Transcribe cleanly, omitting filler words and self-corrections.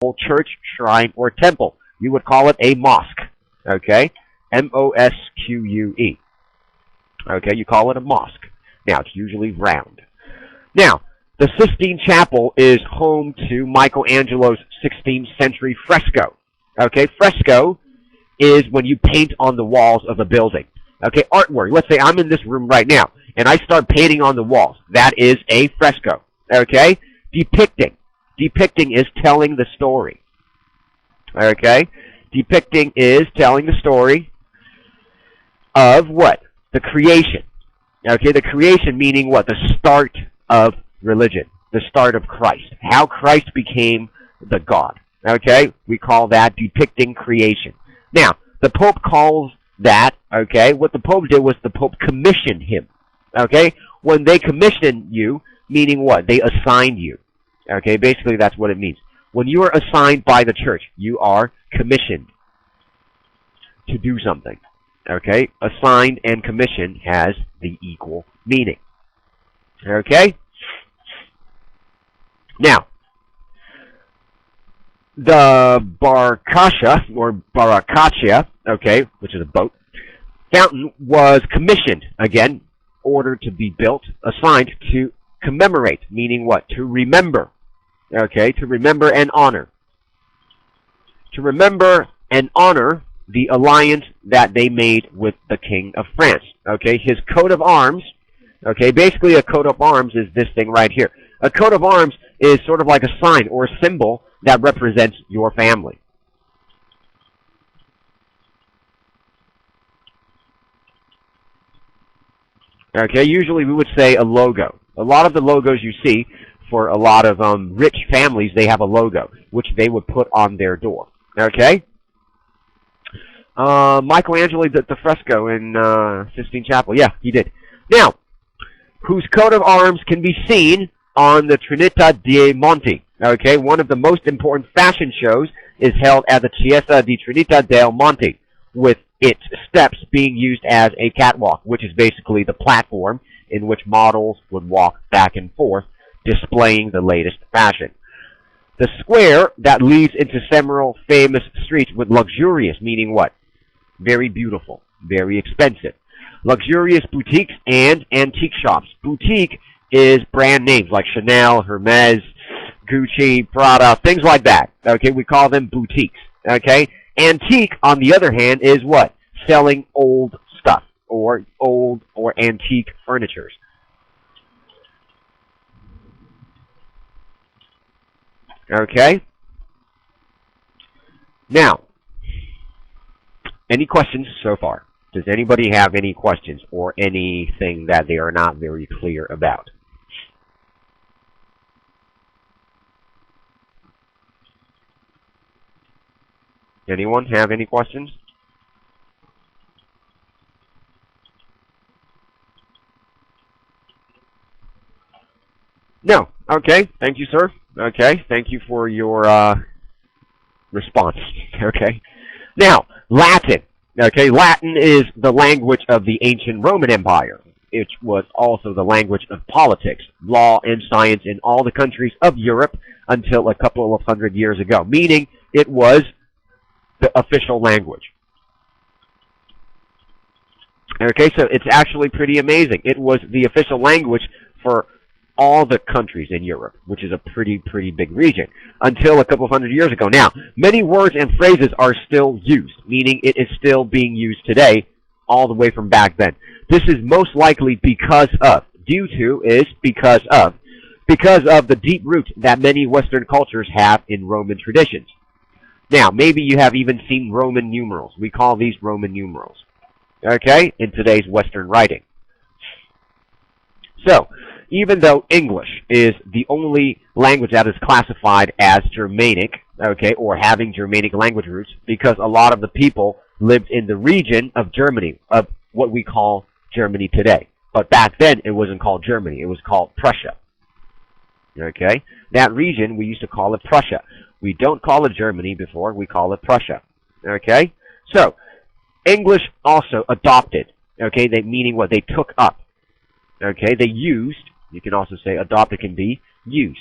church, shrine, or temple. You would call it a mosque. Okay? M-O-S-Q-U-E. Okay, you call it a mosque. Now, it's usually round. Now, the Sistine Chapel is home to Michelangelo's 16th century fresco. Okay, fresco is when you paint on the walls of a building. Okay, artwork. Let's say I'm in this room right now, and I start painting on the walls. That is a fresco. Okay? Depicting. Depicting is telling the story. Okay? Depicting is telling the story of what? The creation. Okay, the creation meaning what? The start of religion. The start of Christ. How Christ became the God. Okay? We call that depicting creation. Now, the Pope calls that, okay, what the Pope did was the Pope commissioned him. Okay? When they commission you, meaning what? They assigned you. Okay, basically that's what it means. When you are assigned by the church, you are commissioned to do something. Okay? Assigned and commissioned has the equal meaning. Okay? Now, the Barkasha, or Barakacia, okay, which is a boat, fountain was commissioned, again, ordered to be built, assigned to commemorate, meaning what? To remember. Okay, to remember and honor. To remember and honor the alliance that they made with the King of France. Okay, his coat of arms, okay, basically a coat of arms is this thing right here. A coat of arms is sort of like a sign or a symbol that represents your family. Okay, usually we would say a logo. A lot of the logos you see for a lot of rich families, they have a logo, which they would put on their door. Okay? Michelangelo did the fresco in Sistine Chapel. Yeah, he did. Now, whose coat of arms can be seen on the Trinità dei Monti. Okay, one of the most important fashion shows is held at the Chiesa di Trinità dei Monti, with its steps being used as a catwalk, which is basically the platform in which models would walk back and forth, displaying the latest fashion. The square that leads into several famous streets with luxurious, meaning what? Very beautiful, very expensive. Luxurious boutiques and antique shops. Boutique is brand names like Chanel, Hermes, Gucci, Prada, things like that. Okay, we call them boutiques. Okay? Antique, on the other hand, is what? Selling old stuff or old or antique furnitures. Okay? Now, any questions so far? Does anybody have any questions or anything that they are not very clear about? Anyone have any questions? No. Okay. Thank you, sir. Okay. Thank you for your response. Okay. Now, Latin. Okay. Latin is the language of the ancient Roman Empire. It was also the language of politics, law, and science in all the countries of Europe until a couple of hundred years ago, meaning it was the official language. Okay, so it's actually pretty amazing. It was the official language for all the countries in Europe, which is a pretty big region, until a couple of hundred years ago. Now, many words and phrases are still used, meaning it is still being used today, all the way from back then. This is most likely because of, because of the deep roots that many Western cultures have in Roman traditions. Now, maybe you have even seen Roman numerals. We call these Roman numerals, okay, in today's Western writing. So, even though English is the only language that is classified as Germanic, okay, or having Germanic language roots, because a lot of the people lived in the region of Germany, of what we call Germany today. But back then, it wasn't called Germany. It was called Prussia. Okay? That region, we used to call it Prussia. We don't call it Germany before, we call it Prussia. Okay? So, English also adopted, okay, meaning what? They took up. Okay? They used, you can also say adopted can be used.